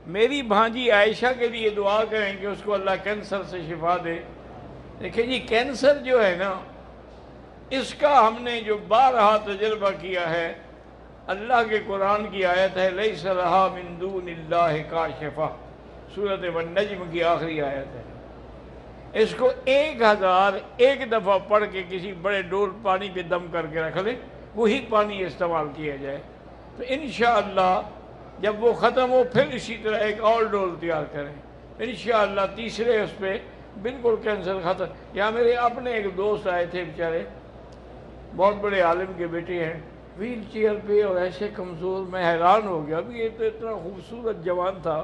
میری بھانجی عائشہ کے لیے دعا کریں کہ اس کو اللہ کینسر سے شفا دے۔ دیکھیں جی، کینسر جو ہے نا، اس کا ہم نے جو بارہا تجربہ کیا ہے، اللہ کے قرآن کی آیت ہے لیس لہا من دون اللہ کاشفہ، سورۃ والنجم کی آخری آیت ہے۔ اس کو 1001 دفعہ پڑھ کے کسی بڑے ڈول پانی پہ دم کر کے رکھ لیں، وہی پانی استعمال کیا جائے تو انشاءاللہ جب وہ ختم ہو پھر اسی طرح ایک اور ڈول تیار کریں، انشاءاللہ تیسرے اس پہ بالکل کینسر ختم۔ یہاں میرے اپنے ایک دوست آئے تھے بیچارے، بہت بڑے عالم کے بیٹے ہیں، ویل چیئر پہ اور ایسے کمزور، میں حیران ہو گیا، ابھی یہ تو اتنا خوبصورت جوان تھا۔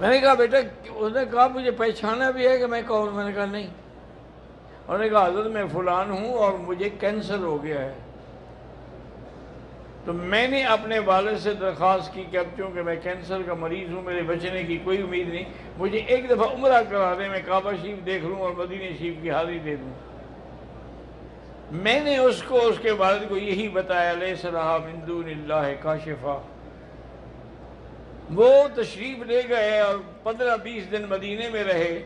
میں نے کہا بیٹا، انہوں نے کہا مجھے پہچانا بھی ہے کہ میں کون؟ میں نے کہا نہیں۔ انہوں نے کہا حضرت میں فلان ہوں اور مجھے کینسر ہو گیا ہے۔ تو میں نے اپنے والد سے درخواست کی کہ اب چونکہ میں کینسر کا مریض ہوں، میرے بچنے کی کوئی امید نہیں، مجھے ایک دفعہ عمرہ کرا دیں، میں کعبہ شریف دیکھ لوں اور مدینہ شریف کی حاضری دے دوں۔ میں نے اس کے والد کو یہی بتایا لیس لہا من دون اللہ کاشفہ۔ وہ تشریف لے گئے اور 15-20 دن مدینے میں رہے۔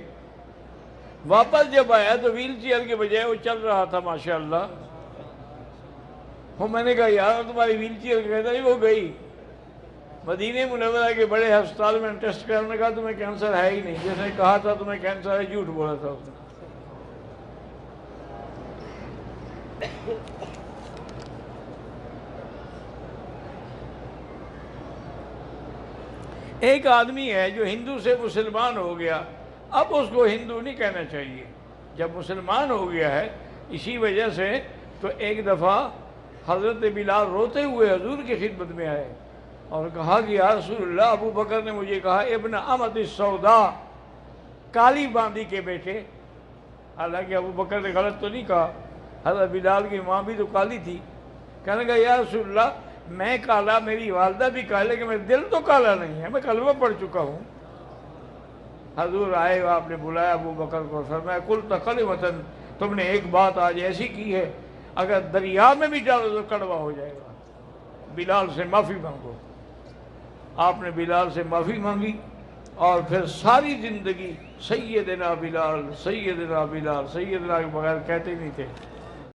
واپس جب آیا تو ویل چیئر کے بجائے وہ چل رہا تھا ماشاءاللہ۔ میں نے کہا یار تمہاری ویل چیئر، کہتا نہیں وہ گئی مدینہ منورہ کے بڑے ہسپتال میں ٹیسٹ کرنے کا، تمہیں کینسر ہے ہی نہیں، جس نے کہا تھا تمہیں کینسر ہے جھوٹ بولا تھا اس نے۔ ایک آدمی ہے جو ہندو سے مسلمان ہو گیا، اب اس کو ہندو نہیں کہنا چاہیے، جب مسلمان ہو گیا ہے اسی وجہ سے۔ تو ایک دفعہ حضرت بلال روتے ہوئے حضور کی خدمت میں آئے اور کہا کہ یا رسول اللہ، ابو بکر نے مجھے کہا ابن امت السودا، کالی باندی کے بیٹے۔ حالانکہ ابو بکر نے غلط تو نہیں کہا، حضرت بلال کی ماں بھی تو کالی تھی۔ کہنے لگا یا رسول اللہ، میں کالا، میری والدہ بھی کالے، کہ میرا دل تو کالا نہیں ہے، میں کلمہ پڑھ چکا ہوں۔ حضور آئے، آپ نے بلایا ابو بکر کو، فرمایا قلت کلمۃ، تم نے ایک بات آج ایسی کی ہے اگر دریا میں بھی ڈالو تو کڑوا ہو جائے گا، بلال سے معافی مانگو۔ آپ نے بلال سے معافی مانگی اور پھر ساری زندگی سیدنا بلال، سیدنا بلال، سیدنا کے بغیر کہتے نہیں تھے۔